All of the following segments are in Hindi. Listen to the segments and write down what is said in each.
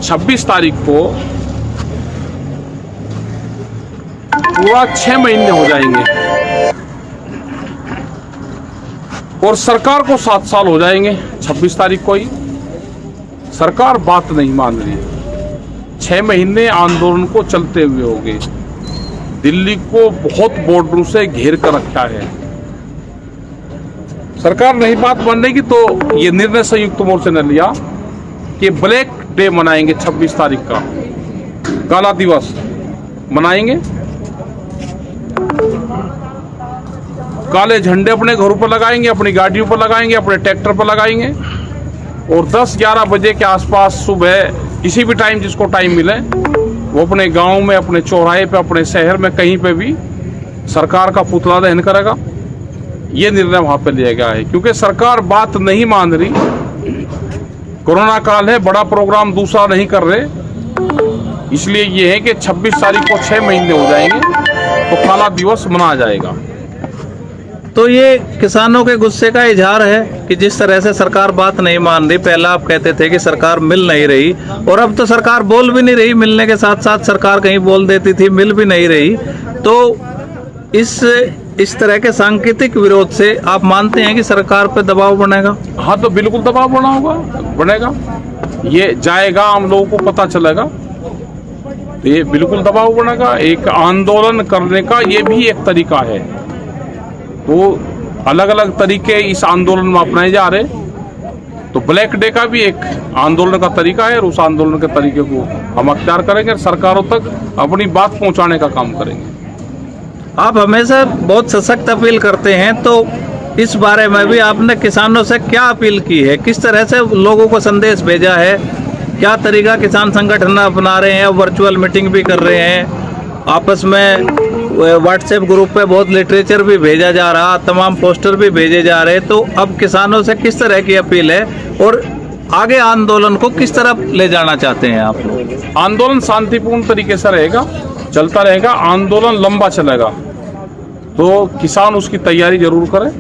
26 तारीख को पूरा 6 महीने हो जाएंगे और सरकार को 7 साल हो जाएंगे 26 तारीख को ही। सरकार बात नहीं मान रही। 6 महीने आंदोलन को चलते हुए हो गए। दिल्ली को बहुत बॉर्डरों से घेर कर रखा है। सरकार नहीं बात मानेगी तो ये निर्णय संयुक्त मोर्चे ने लिया कि ब्लैक डे मनाएंगे। 26 तारीख का काला दिवस मनाएंगे। काले झंडे अपने घरों पर लगाएंगे, अपनी गाड़ियों पर लगाएंगे, अपने ट्रैक्टर पर लगाएंगे और 10-11 बजे के आसपास सुबह किसी भी टाइम जिसको टाइम मिले वो अपने गांव में, अपने चौराहे पे, अपने शहर में कहीं पे भी सरकार का पुतला दहन करेगा। ये निर्णय वहां पे लिया गया है क्योंकि सरकार बात नहीं मान रही। कोरोना काल है, बड़ा प्रोग्राम दूसरा नहीं कर रहे, इसलिए ये है कि 26 तारीख को 6 महीने हो जाएंगे तो काला दिवस मनाया जाएगा। तो ये किसानों के गुस्से का इजहार है कि जिस तरह से सरकार बात नहीं मान रही। पहला आप कहते थे कि सरकार मिल नहीं रही और अब तो सरकार बोल भी नहीं रही। मिलने के साथ साथ सरकार कहीं बोल देती थी, मिल भी नहीं रही। तो इस तरह के सांकेतिक विरोध से आप मानते हैं कि सरकार पर दबाव बनेगा? हाँ, तो बिल्कुल दबाव बनेगा। ये जाएगा, हम लोगों को पता चलेगा, ये बिल्कुल दबाव बनेगा। एक आंदोलन करने का ये भी एक तरीका है। तो अलग अलग तरीके इस आंदोलन में अपनाए जा रहे। तो ब्लैक डे का भी एक आंदोलन का तरीका है और उस आंदोलन के तरीके को हम अख्तियार करेंगे, सरकारों तक अपनी बात पहुंचाने का काम करेंगे। आप हमेशा बहुत सशक्त अपील करते हैं, तो इस बारे में भी आपने किसानों से क्या अपील की है? किस तरह से लोगों को संदेश भेजा है? क्या तरीका किसान संगठन अपना रहे हैं? वर्चुअल मीटिंग भी कर रहे हैं, आपस में व्हाट्सएप ग्रुप पे बहुत लिटरेचर भी भेजा जा रहा, तमाम पोस्टर भी भेजे जा रहे। तो अब किसानों से किस तरह की अपील है और आगे आंदोलन को किस तरफ ले जाना चाहते हैं आप लोग? आंदोलन शांतिपूर्ण तरीके से रहेगा, चलता रहेगा। आंदोलन लंबा चलेगा तो किसान उसकी तैयारी जरूर करे।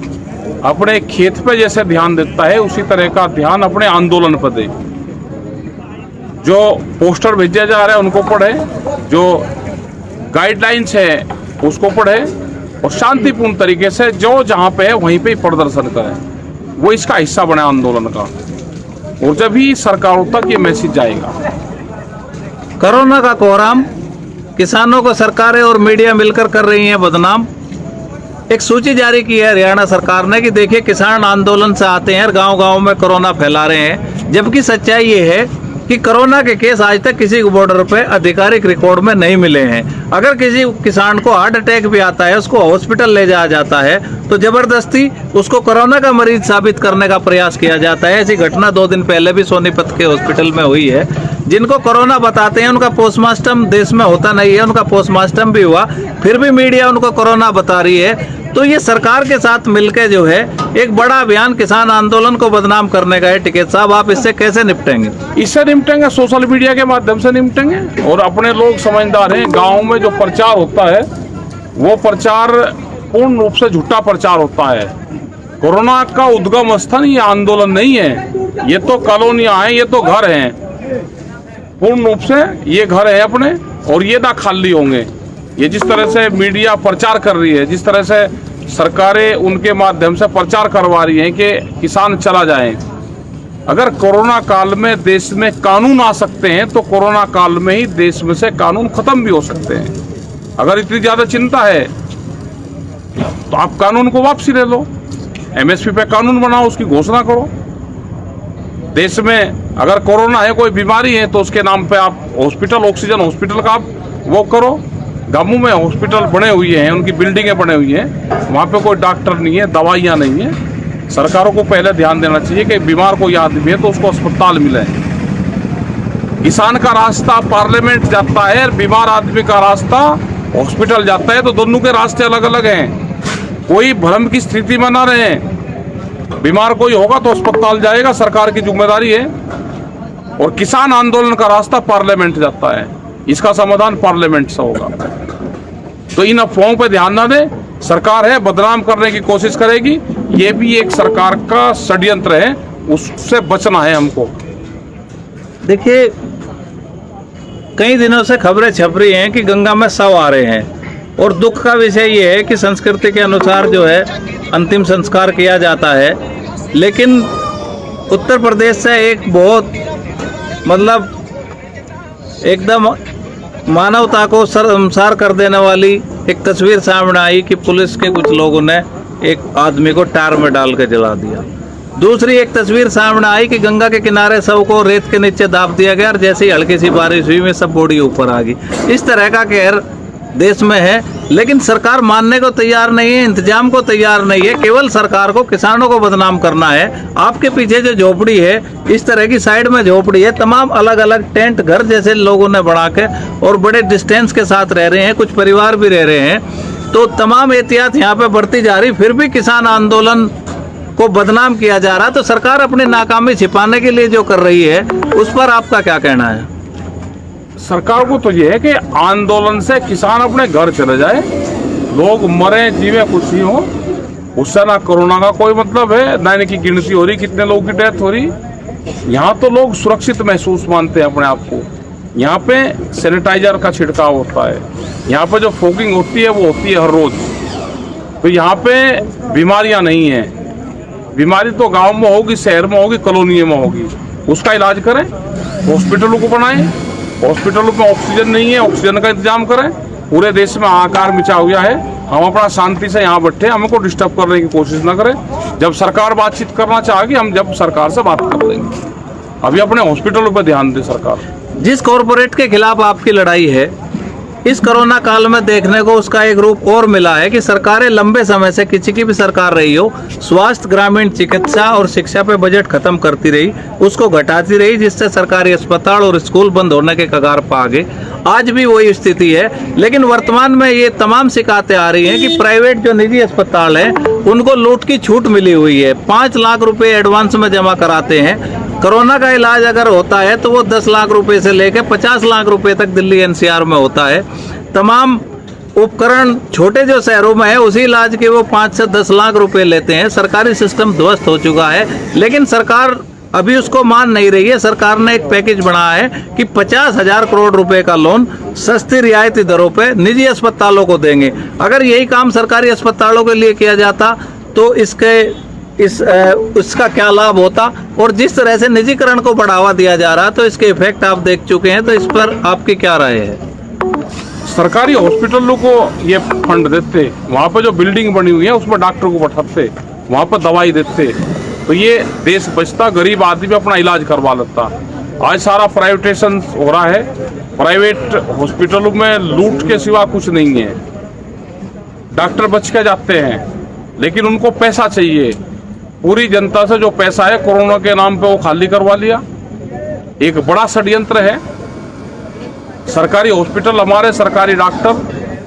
अपने खेत पे जैसे ध्यान देता है उसी तरह का ध्यान अपने आंदोलन पर दे। जो पोस्टर भेजे जा रहे हैं उनको पढ़े, जो गाइडलाइंस है उसको पढ़े और शांतिपूर्ण तरीके से जो जहां पे है वहीं पे ही प्रदर्शन करें। वो इसका हिस्सा बने आंदोलन का और जब ही सरकारों तक ये मैसेज जाएगा। कोरोना का कोहराम किसानों को सरकारें और मीडिया मिलकर कर रही हैं बदनाम। एक सूची जारी की है हरियाणा सरकार ने कि देखिए किसान आंदोलन से आते हैं और गांव-गांव में कोरोना फैला रहे हैं, जबकि सच्चाई ये है कि कोरोना के केस आज तक किसी बॉर्डर पे आधिकारिक रिकॉर्ड में नहीं मिले हैं। अगर किसी किसान को हार्ट अटैक भी आता है, उसको हॉस्पिटल ले जाया जाता है तो जबरदस्ती उसको कोरोना का मरीज साबित करने का प्रयास किया जाता है। ऐसी घटना 2 दिन पहले भी सोनीपत के हॉस्पिटल में हुई है। जिनको कोरोना बताते हैं उनका पोस्टमार्टम देश में होता नहीं है, उनका पोस्टमार्टम भी हुआ, फिर भी मीडिया उनको कोरोना बता रही है। तो ये सरकार के साथ मिलकर जो है एक बड़ा अभियान किसान आंदोलन को बदनाम करने का है। टिकैत साहब, आप इससे कैसे निपटेंगे? इससे निपटेंगे सोशल मीडिया के माध्यम से निपटेंगे और अपने लोग समझदार हैं। गाँव में जो प्रचार होता है वो प्रचार पूर्ण रूप से झूठा प्रचार होता है। कोरोना का उद्गम स्थल ये आंदोलन नहीं है, ये तो कॉलोनियां हैं, ये तो घर हैं। पूर्ण रूप से ये घर है अपने और ये ना खाली होंगे। ये जिस तरह से मीडिया प्रचार कर रही है, जिस तरह से सरकारें उनके माध्यम से प्रचार करवा रही हैं कि किसान चला जाए। अगर कोरोना काल में देश में कानून आ सकते हैं तो कोरोना काल में ही देश में से कानून खत्म भी हो सकते हैं। अगर इतनी ज्यादा चिंता है तो आप कानून को वापसी ले लो, एमएसपी पे कानून बनाओ, उसकी घोषणा करो। देश में अगर कोरोना है, कोई बीमारी है तो उसके नाम पे आप हॉस्पिटल, ऑक्सीजन हॉस्पिटल का आप वो करो। गांवों में हॉस्पिटल बने हुए हैं, उनकी बिल्डिंगें बने हुई हैं, वहाँ पे कोई डॉक्टर नहीं है, दवाइयाँ नहीं है। सरकारों को पहले ध्यान देना चाहिए कि बीमार कोई आदमी है तो उसको अस्पताल मिले। किसान का रास्ता पार्लियामेंट जाता है और बीमार आदमी का रास्ता हॉस्पिटल जाता है, तो दोनों के रास्ते अलग अलग हैं। कोई भ्रम की स्थिति में ना रहे। बीमार कोई होगा तो अस्पताल जाएगा, सरकार की जिम्मेदारी है। और किसान आंदोलन का रास्ता पार्लियामेंट जाता है, इसका समाधान पार्लियामेंट से होगा। तो इन अफवाहों पे ध्यान ना दें। सरकार है, बदनाम करने की कोशिश करेगी, ये भी एक सरकार का षड्यंत्र है, उससे बचना है हमको। देखिए, कई दिनों से खबरें छप रही हैं कि गंगा में शव आ रहे हैं, और दुख का विषय ये है कि संस्कृति के अनुसार जो है अंतिम संस्कार किया जाता है, लेकिन उत्तर प्रदेश से एक बहुत मतलब एकदम मानवता को शर्मसार कर देने वाली एक तस्वीर सामने आई कि पुलिस के कुछ लोगों ने एक आदमी को टायर में डाल के जला दिया। दूसरी एक तस्वीर सामने आई कि गंगा के किनारे शव को रेत के नीचे दाब दिया गया और जैसे ही हल्की सी बारिश हुई में सब बॉडी ऊपर आ गई। इस तरह का कहर देश में है, लेकिन सरकार मानने को तैयार नहीं है, इंतजाम को तैयार नहीं है। केवल सरकार को किसानों को बदनाम करना है। आपके पीछे जो झोपड़ी है, इस तरह की साइड में झोपड़ी है, तमाम अलग अलग टेंट घर जैसे लोगों ने बना के और बड़े डिस्टेंस के साथ रह रहे हैं, कुछ परिवार भी रह रहे हैं। तो तमाम एहतियात यहाँ पे बढ़ती जा रही, फिर भी किसान आंदोलन को बदनाम किया जा रहा। तो सरकार अपनी नाकामी छिपाने के लिए जो कर रही है, उस पर आपका क्या कहना है? सरकार को तो ये है कि आंदोलन से किसान अपने घर चले जाए, लोग मरे जीवे कुछ ही हो, उससे ना कोरोना का कोई मतलब है, ना इनकी गिनती हो रही कितने लोगों की डेथ हो रही। यहाँ तो लोग सुरक्षित महसूस मानते हैं अपने आप को। यहाँ पे सैनिटाइजर का छिड़काव होता है, यहाँ पे जो फॉगिंग होती है वो होती है हर रोज। तो यहाँ पे बीमारियाँ नहीं है। बीमारी तो गांव में होगी, शहर में होगी, कॉलोनी में होगी, उसका इलाज करें, हॉस्पिटलों को बनाएं। हॉस्पिटलों में ऑक्सीजन नहीं है, ऑक्सीजन का इंतजाम करें। पूरे देश में हाहाकार मचा हुआ है, हम अपना शांति से यहाँ बैठे, हमको डिस्टर्ब करने की कोशिश ना करें। जब सरकार बातचीत करना चाहेगी, हम जब सरकार से बात कर लेंगे। अभी अपने हॉस्पिटलों पर ध्यान दे सरकार। जिस कॉरपोरेट के खिलाफ आपकी लड़ाई है, इस कोरोना काल में देखने को उसका एक रूप और मिला है कि सरकारें लंबे समय से, किसी की भी सरकार रही हो, स्वास्थ्य, ग्रामीण चिकित्सा और शिक्षा पे बजट खत्म करती रही, उसको घटाती रही, जिससे सरकारी अस्पताल और स्कूल बंद होने के कगार पर आ गए। आज भी वही स्थिति है, लेकिन वर्तमान में ये तमाम शिकायतें आ रही हैं कि प्राइवेट जो निजी अस्पताल हैं, उनको लूट की छूट मिली हुई है। 5 लाख रुपए एडवांस में जमा कराते हैं। कोरोना का इलाज अगर होता है तो वो 10 लाख रुपए से लेकर 50 लाख रुपए तक दिल्ली एनसीआर में होता है। तमाम उपकरण छोटे जो शहरों में है, उसी इलाज के वो 5 से 10 लाख रुपए लेते हैं। सरकारी सिस्टम ध्वस्त हो चुका है, लेकिन सरकार अभी उसको मान नहीं रही है। सरकार ने एक पैकेज बनाया है कि 50,000 करोड़ रुपए का लोन सस्ती रियायती दरों पे निजी अस्पतालों को देंगे। अगर यही काम सरकारी अस्पतालों के लिए किया जाता तो इसका क्या लाभ होता। और जिस तरह से निजीकरण को बढ़ावा दिया जा रहा, तो इसके इफेक्ट आप देख चुके हैं। तो इस पर आपकी क्या राय है? सरकारी हॉस्पिटलों को ये फंड देते, वहाँ पे जो बिल्डिंग बनी हुई है उसमें डॉक्टर को बैठाते, वहाँ पर दवाई देते, तो ये देश बचता, गरीब आदमी अपना इलाज करवा लेता। आज सारा प्राइवेटेशन हो रहा है। प्राइवेट हॉस्पिटलों में लूट के सिवा कुछ नहीं है। डॉक्टर बच के जाते हैं, लेकिन उनको पैसा चाहिए। पूरी जनता से जो पैसा है कोरोना के नाम पे वो खाली करवा लिया। एक बड़ा षड्यंत्र है। सरकारी हॉस्पिटल, हमारे सरकारी डॉक्टर,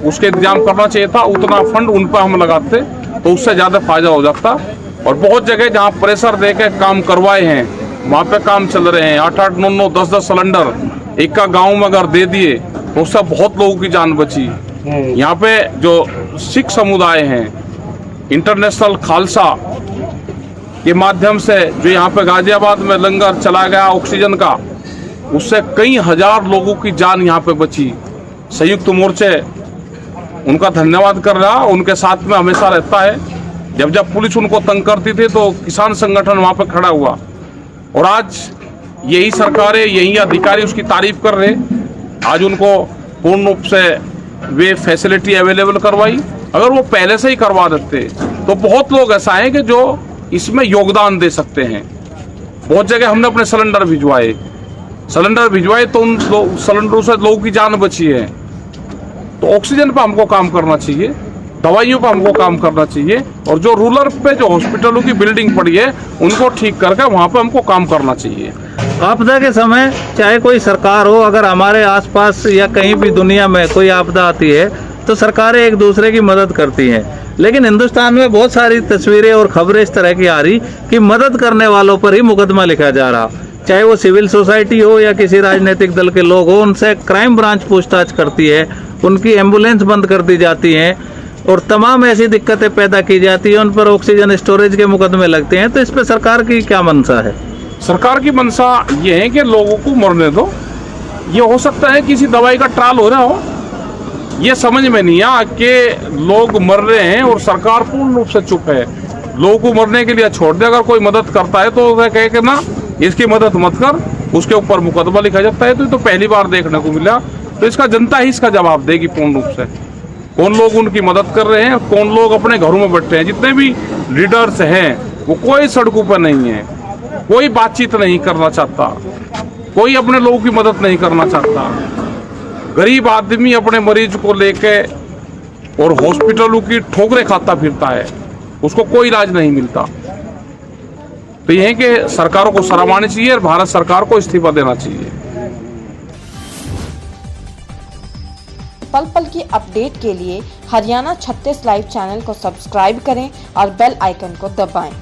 उसके इंतजाम करना चाहिए था। उतना फंड उन पर हम लगाते तो उससे ज़्यादा फायदा हो जाता। और बहुत जगह जहाँ प्रेशर दे के काम करवाए हैं, वहाँ पे काम चल रहे हैं। 8-8, 9-9, 10-10 सिलेंडर एक का गाँव में अगर दे दिए तो उससे बहुत लोगों की जान बची। यहाँ पे जो सिख समुदाय हैं, इंटरनेशनल खालसा के माध्यम से जो यहाँ पे गाजियाबाद में लंगर चला गया ऑक्सीजन का, उससे कई हजार लोगों की जान यहाँ पे बची। संयुक्त मोर्चे उनका धन्यवाद कर रहा, उनके साथ में हमेशा रहता है। जब पुलिस उनको तंग करती थी तो किसान संगठन वहाँ पे खड़ा हुआ। और आज यही सरकारें, यही अधिकारी उसकी तारीफ कर रहे। आज उनको पूर्ण रूप से वे फैसिलिटी अवेलेबल करवाई। अगर वो पहले से ही करवा देते तो बहुत लोग ऐसा है कि जो इसमें योगदान दे सकते हैं। बहुत जगह हमने अपने सिलेंडर भिजवाए तो उन सिलेंडरों से लोगों की जान बची है। तो ऑक्सीजन पर हमको काम करना चाहिए, दवाइयों पर हमको काम करना चाहिए। और जो रूरल पे जो हॉस्पिटलों की बिल्डिंग पड़ी है, उनको ठीक करके वहाँ पे हमको काम करना चाहिए। आपदा के समय चाहे कोई सरकार हो, अगर हमारे आसपास या कहीं भी दुनिया में कोई आपदा आती है तो सरकारें एक दूसरे की मदद करती हैं। लेकिन हिंदुस्तान में बहुत सारी तस्वीरें और खबरें इस तरह की आ रही कि मदद करने वालों पर ही मुकदमा लिखा जा रहा, चाहे वो सिविल सोसाइटी हो या किसी राजनीतिक दल के लोग हो। उनसे क्राइम ब्रांच पूछताछ करती है, उनकी एम्बुलेंस बंद कर दी जाती हैं और तमाम ऐसी दिक्कतें पैदा की जाती हैं। उन पर ऑक्सीजन स्टोरेज के मुकदमे लगते हैं। तो इस पर सरकार की क्या मंशा है? सरकार की मंशा ये है कि लोगों को मरने दो, ये हो सकता है किसी दवाई का ट्रायल हो रहा हो, ये समझ में नहीं आया कि लोग मर रहे हैं और सरकार पूर्ण रूप से चुप है। लोगों को मरने के लिए छोड़ दे, अगर कोई मदद करता है तो उसे कहे कि ना इसकी मदद मत कर, उसके ऊपर मुकदमा लिखा जाता है। तो ये तो पहली बार देखने को मिला। तो इसका जनता ही इसका जवाब देगी पूर्ण रूप से, कौन लोग उनकी मदद कर रहे हैं, कौन लोग अपने घरों में बैठे हैं। जितने भी लीडर्स हैं वो कोई सड़कों पर नहीं है, कोई बातचीत नहीं करना चाहता, कोई अपने लोगों की मदद नहीं करना चाहता। गरीब आदमी अपने मरीज को लेके और हॉस्पिटलों की ठोकरें खाता फिरता है, उसको कोई इलाज नहीं मिलता। तो यह है कि सरकारों को शर्म आनी चाहिए और भारत सरकार को इस्तीफा देना चाहिए। पल पल की अपडेट के लिए हरियाणा 36 लाइव चैनल को सब्सक्राइब करें और बेल आइकन को दबाएं।